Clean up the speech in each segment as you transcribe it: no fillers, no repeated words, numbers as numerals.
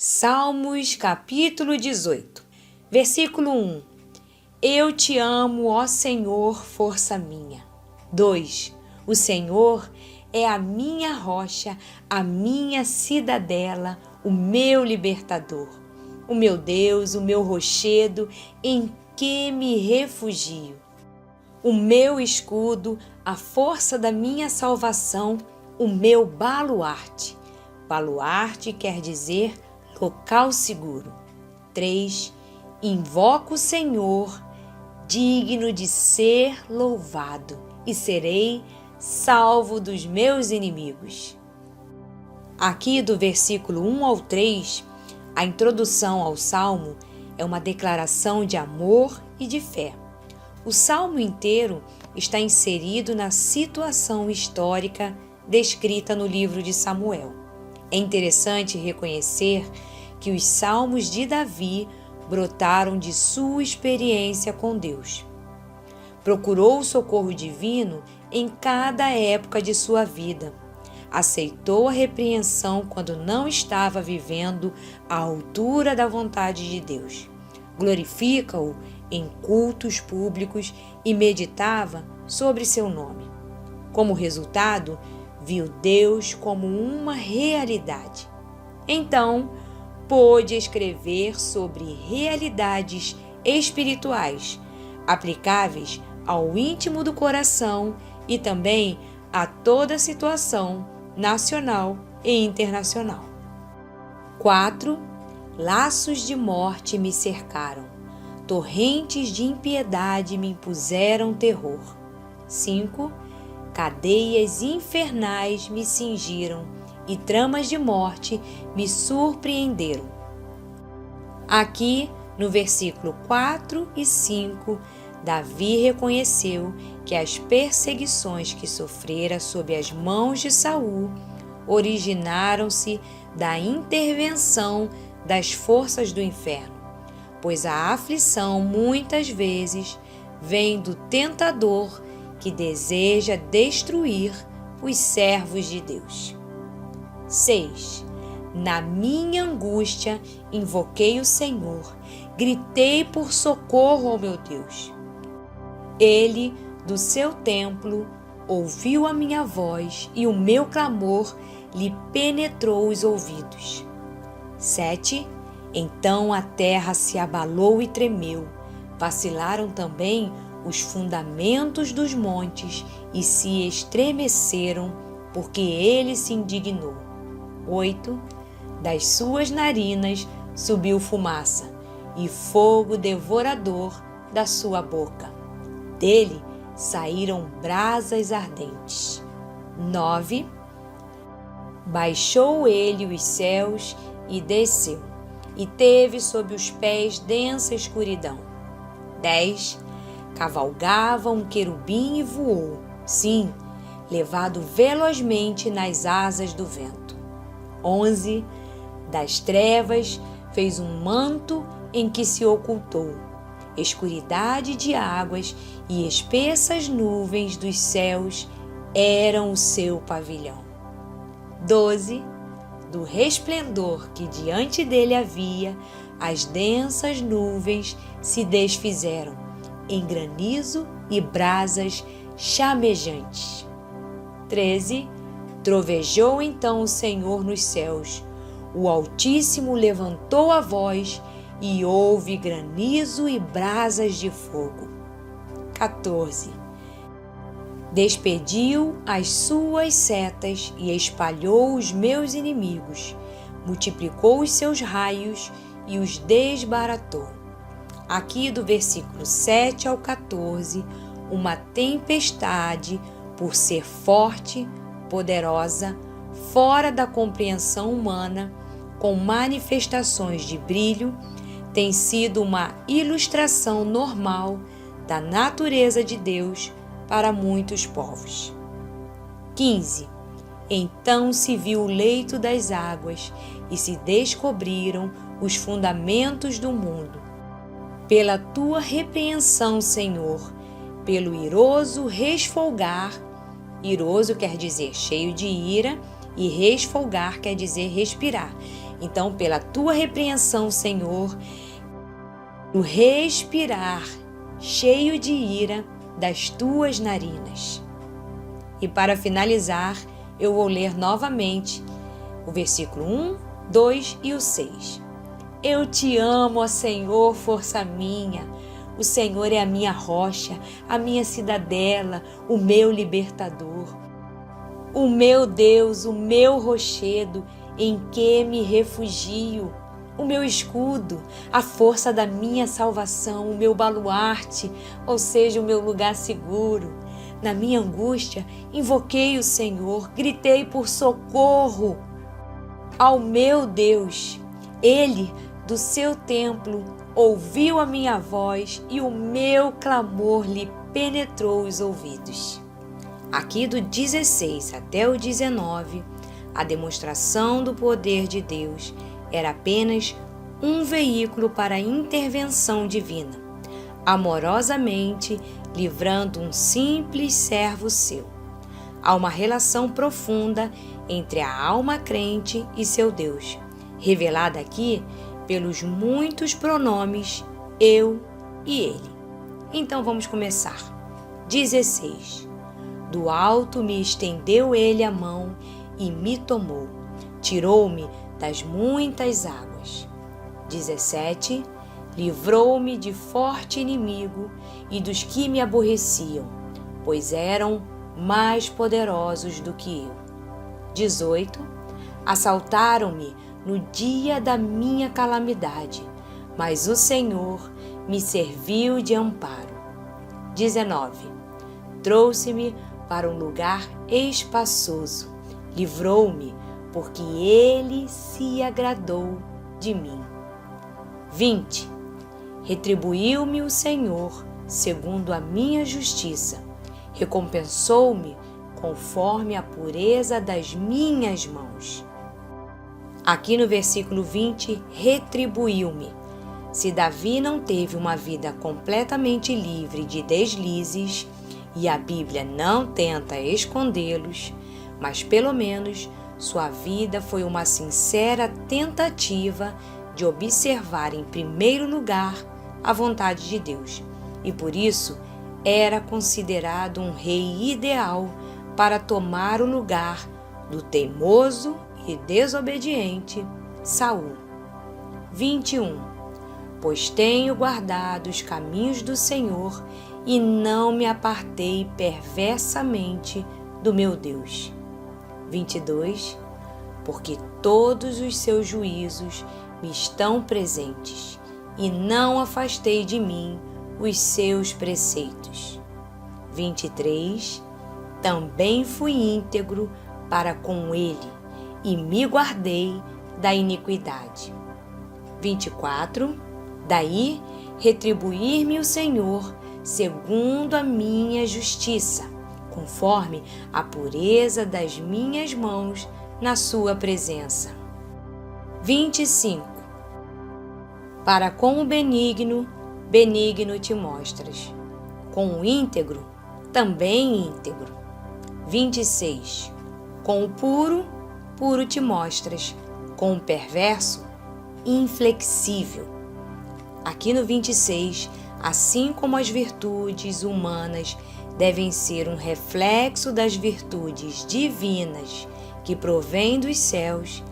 Salmos capítulo 18, versículo 1. Eu te amo, ó Senhor, força minha. 2. O Senhor é a minha rocha, a minha cidadela, o meu libertador. O meu Deus, o meu rochedo, em que me refugio. O meu escudo, a força da minha salvação, o meu baluarte. Baluarte quer dizer local seguro. 3. Invoco o Senhor, digno de ser louvado, e serei salvo dos meus inimigos. Aqui do versículo 1 ao 3, a introdução ao Salmo é uma declaração de amor e de fé. O Salmo inteiro está inserido na situação histórica descrita no livro de Samuel. É interessante reconhecer que os salmos de Davi brotaram de sua experiência com Deus. Procurou o socorro divino em cada época de sua vida. Aceitou a repreensão quando não estava vivendo à altura da vontade de Deus. Glorifica-o em cultos públicos e meditava sobre seu nome. Como resultado, viu Deus como uma realidade. Então, pôde escrever sobre realidades espirituais, aplicáveis ao íntimo do coração e também a toda situação nacional e internacional. 4. Laços de morte me cercaram, torrentes de impiedade me impuseram terror. 5. Cadeias infernais me cingiram e tramas de morte me surpreenderam. Aqui, no versículo 4 e 5, Davi reconheceu que as perseguições que sofrera sob as mãos de Saul originaram-se da intervenção das forças do inferno, pois a aflição muitas vezes vem do tentador que deseja destruir os servos de Deus. 6. Na minha angústia invoquei o Senhor, gritei por socorro ao meu Deus. Ele, do seu templo, ouviu a minha voz e o meu clamor lhe penetrou os ouvidos. 7. Então a terra se abalou e tremeu, vacilaram também os fundamentos dos montes e se estremeceram, porque ele se indignou. 8. Das suas narinas subiu fumaça, e fogo devorador da sua boca. Dele saíram brasas ardentes. 9. Baixou ele os céus e desceu, e teve sob os pés densa escuridão. 10. Cavalgava um querubim e voou, sim, levado velozmente nas asas do vento. 11. Das trevas fez um manto em que se ocultou, escuridade de águas e espessas nuvens dos céus eram o seu pavilhão. 12. Do resplendor que diante dele havia, as densas nuvens se desfizeram em granizo e brasas chamejantes. 13. Trovejou então o Senhor nos céus, o Altíssimo levantou a voz e houve granizo e brasas de fogo. 14. Despediu as suas setas e espalhou os meus inimigos, multiplicou os seus raios e os desbaratou. Aqui do versículo 7 ao 14, uma tempestade, por ser forte, poderosa, fora da compreensão humana, com manifestações de brilho, tem sido uma ilustração normal da natureza de Deus para muitos povos. 15. Então se viu o leito das águas e se descobriram os fundamentos do mundo. Pela tua repreensão, Senhor, pelo iroso resfolgar, iroso quer dizer cheio de ira e resfolgar quer dizer respirar. Então, pela tua repreensão, Senhor, no respirar cheio de ira das tuas narinas. E para finalizar, eu vou ler novamente o versículo 1, 2 e o 6. Eu te amo, ó Senhor, força minha. O Senhor é a minha rocha, a minha cidadela, o meu libertador. O meu Deus, o meu rochedo, em que me refugio. O meu escudo, a força da minha salvação, o meu baluarte, ou seja, o meu lugar seguro. Na minha angústia, invoquei o Senhor, gritei por socorro ao meu Deus. Ele, do seu templo, ouviu a minha voz e o meu clamor lhe penetrou os ouvidos. Aqui do 16 até o 19, a demonstração do poder de Deus era apenas um veículo para a intervenção divina, amorosamente livrando um simples servo seu. Há uma relação profunda entre a alma crente e seu Deus, revelada aqui pelos muitos pronomes eu e ele. Então vamos começar. 16. Do alto me estendeu ele a mão e me tomou, tirou-me das muitas águas. 17. Livrou-me de forte inimigo e dos que me aborreciam, pois eram mais poderosos do que eu. 18. Assaltaram-me no dia da minha calamidade, mas o Senhor me serviu de amparo. 19. Trouxe-me para um lugar espaçoso, livrou-me, porque ele se agradou de mim. 20. Retribuiu-me o Senhor segundo a minha justiça, recompensou-me conforme a pureza das minhas mãos. Aqui no versículo 20, retribuiu-me. Se Davi não teve uma vida completamente livre de deslizes, e a Bíblia não tenta escondê-los, mas pelo menos sua vida foi uma sincera tentativa de observar em primeiro lugar a vontade de Deus, e por isso era considerado um rei ideal para tomar o lugar do teimoso e desobediente Saul. 21. Pois tenho guardado os caminhos do Senhor e não me apartei perversamente do meu Deus. 22. Porque todos os seus juízos me estão presentes e não afastei de mim os seus preceitos. 23. Também fui íntegro para com ele e me guardei da iniquidade. 24. Daí retribuir-me o Senhor segundo a minha justiça, conforme a pureza das minhas mãos na sua presença. 25. Para com o benigno, benigno te mostras, com o íntegro, também íntegro. 26. Com o puro, puro te mostras, com o perverso, inflexível. Aqui no 26, assim como as virtudes humanas devem ser um reflexo das virtudes divinas que provêm dos céus,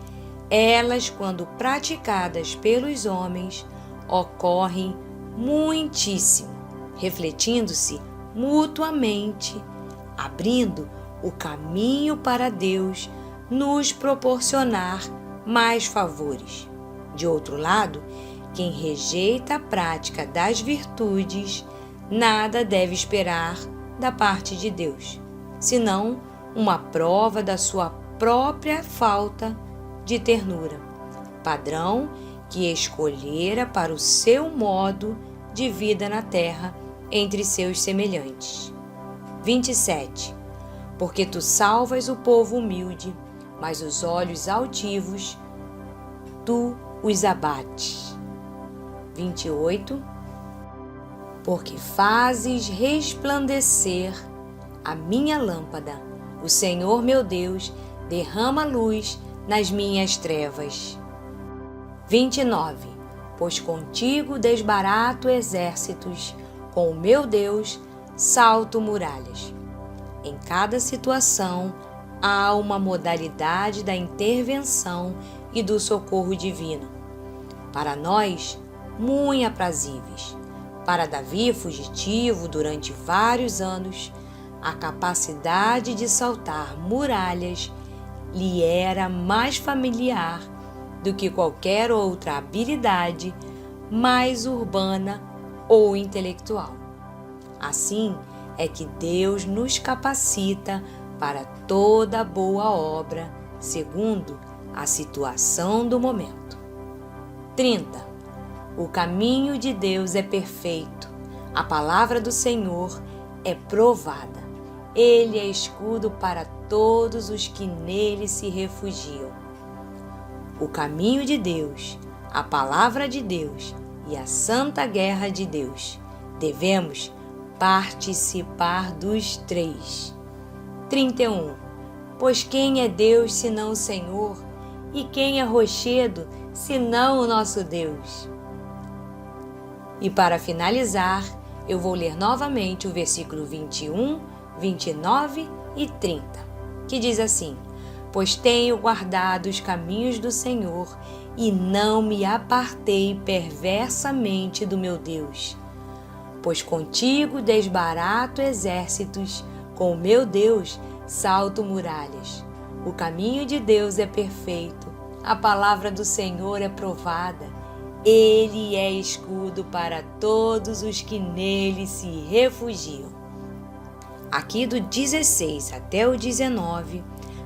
elas, quando praticadas pelos homens, ocorrem muitíssimo, refletindo-se mutuamente, abrindo o caminho para Deus nos proporcionar mais favores. De outro lado, quem rejeita a prática das virtudes nada deve esperar da parte de Deus, senão uma prova da sua própria falta de ternura, padrão que escolhera para o seu modo de vida na terra entre seus semelhantes. 27. Porque tu salvas o povo humilde, mas os olhos altivos tu os abates. 28. Porque fazes resplandecer a minha lâmpada, o Senhor meu Deus derrama luz nas minhas trevas. 29. Pois contigo desbarato exércitos, com o meu Deus salto muralhas. Em cada situação, há uma modalidade da intervenção e do socorro divino. Para nós, muito aprazíveis. Para Davi, fugitivo durante vários anos, a capacidade de saltar muralhas lhe era mais familiar do que qualquer outra habilidade mais urbana ou intelectual. Assim é que Deus nos capacita para toda boa obra, segundo a situação do momento. 30. O caminho de Deus é perfeito, a palavra do Senhor é provada. Ele é escudo para todos os que nele se refugiam. O caminho de Deus, a palavra de Deus e a santa guerra de Deus. Devemos participar dos três. 31. Pois quem é Deus senão o Senhor? E quem é rochedo senão o nosso Deus? E para finalizar, eu vou ler novamente o versículo 21, 29 e 30, que diz assim: Pois tenho guardado os caminhos do Senhor e não me apartei perversamente do meu Deus. Pois contigo desbarato exércitos, com o meu Deus salto muralhas. O caminho de Deus é perfeito, a palavra do Senhor é provada. Ele é escudo para todos os que nele se refugiam. Aqui do 16 até o 19,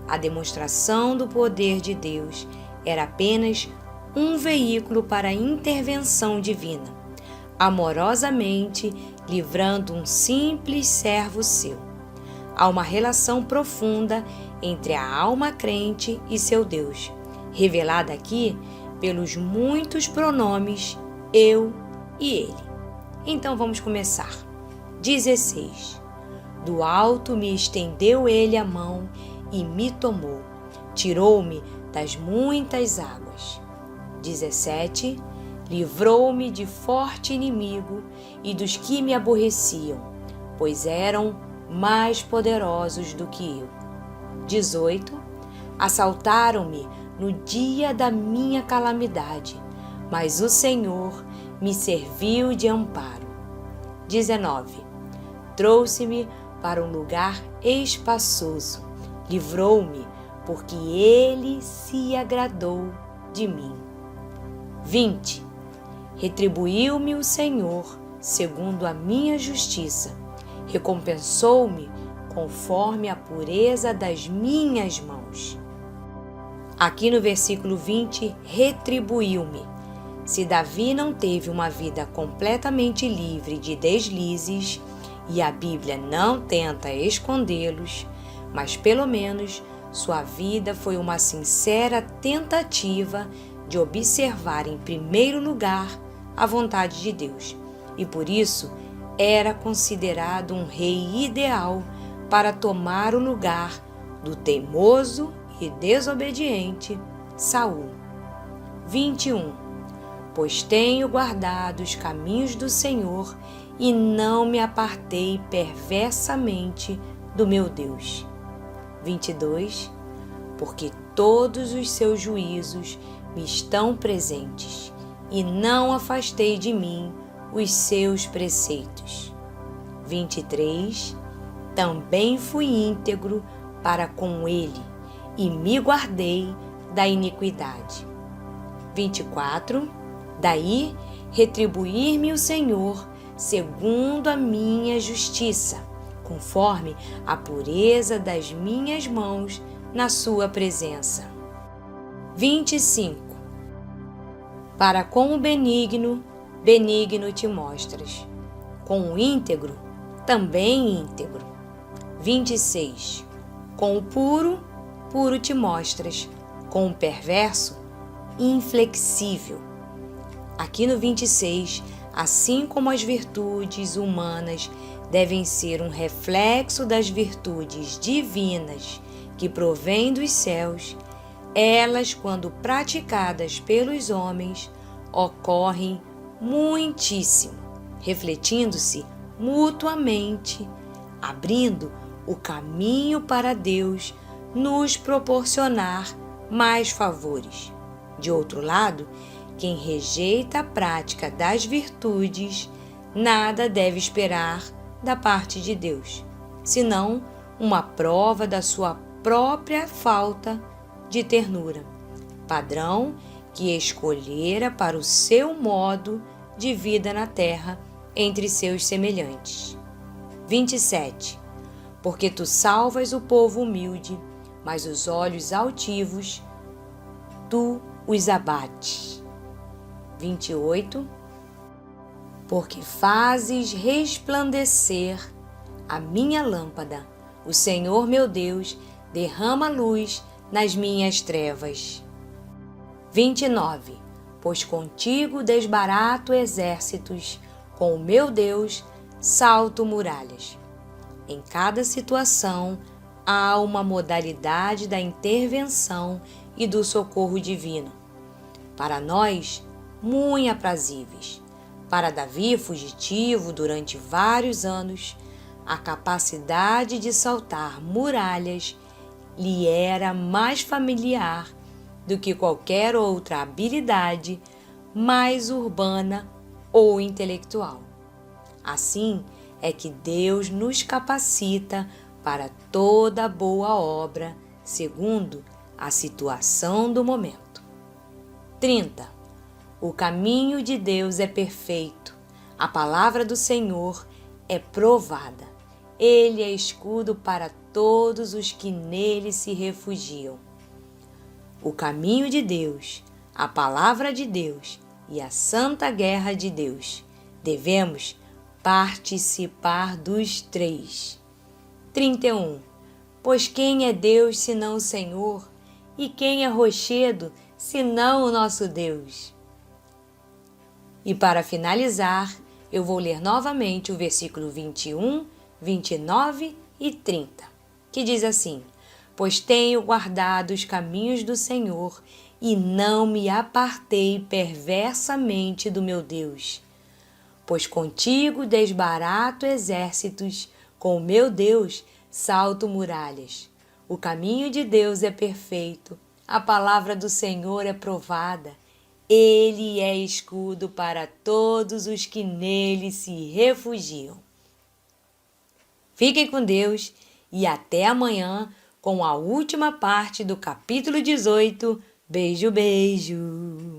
a demonstração do poder de Deus era apenas um veículo para a intervenção divina, amorosamente livrando um simples servo seu. Há uma relação profunda entre a alma crente e seu Deus, revelada aqui pelos muitos pronomes eu e ele. Então vamos começar. 16. Do alto me estendeu ele a mão e me tomou, tirou-me das muitas águas. 17. Livrou-me de forte inimigo e dos que me aborreciam, pois eram mais poderosos do que eu. 18. Assaltaram-me no dia da minha calamidade, mas o Senhor me serviu de amparo. 19. Trouxe-me para um lugar espaçoso, livrou-me, porque ele se agradou de mim. 20. Retribuiu-me o Senhor segundo a minha justiça, recompensou-me conforme a pureza das minhas mãos. Aqui no versículo 20, retribuiu-me. Se Davi não teve uma vida completamente livre de deslizes, e a Bíblia não tenta escondê-los, mas pelo menos sua vida foi uma sincera tentativa de observar em primeiro lugar a vontade de Deus, e por isso era considerado um rei ideal para tomar o lugar do teimoso e desobediente Saul. 21. Pois tenho guardado os caminhos do Senhor e não me apartei perversamente do meu Deus. 22. Porque todos os seus juízos me estão presentes e não afastei de mim os seus preceitos. 23. Também fui íntegro para com ele e me guardei da iniquidade. 24. Daí retribuir-me o Senhor segundo a minha justiça, conforme a pureza das minhas mãos na sua presença. 25. Para com o benigno, benigno te mostras, com o íntegro, também íntegro. 26. Com o puro, puro te mostras, com o perverso, inflexível. Aqui no 26, assim como as virtudes humanas devem ser um reflexo das virtudes divinas que provêm dos céus, Elas, quando praticadas pelos homens, ocorrem muitíssimo, refletindo-se mutuamente, abrindo o caminho para Deus nos proporcionar mais favores. De outro lado, quem rejeita a prática das virtudes nada deve esperar da parte de Deus, senão uma prova da sua própria falta de ternura, padrão que escolhera para o seu modo de vida na terra entre seus semelhantes. 27. Porque tu salvas o povo humilde, mas os olhos altivos tu os abates. 28. Porque fazes resplandecer a minha lâmpada, o Senhor meu Deus derrama luz nas minhas trevas. 29. Pois contigo desbarato exércitos, com o meu Deus salto muralhas. Em cada situação há uma modalidade da intervenção e do socorro divino. Para nós, muito aprazíveis. Para Davi, fugitivo durante vários anos, a capacidade de saltar muralhas lhe era mais familiar do que qualquer outra habilidade mais urbana ou intelectual. Assim é que Deus nos capacita para toda boa obra, segundo a situação do momento. 30. O caminho de Deus é perfeito, a palavra do Senhor é provada. Ele é escudo para todos os que nele se refugiam. O caminho de Deus, a palavra de Deus e a santa guerra de Deus. Devemos participar dos três. 31. Pois quem é Deus senão o Senhor? E quem é rochedo senão o nosso Deus? E para finalizar, eu vou ler novamente o versículo 21, 29 e 30, que diz assim: Pois tenho guardado os caminhos do Senhor e não me apartei perversamente do meu Deus. Pois contigo desbarato exércitos, com o meu Deus salto muralhas. O caminho de Deus é perfeito, a palavra do Senhor é provada. Ele é escudo para todos os que nele se refugiam. Fiquem com Deus e até amanhã com a última parte do capítulo 18. Beijo, beijo!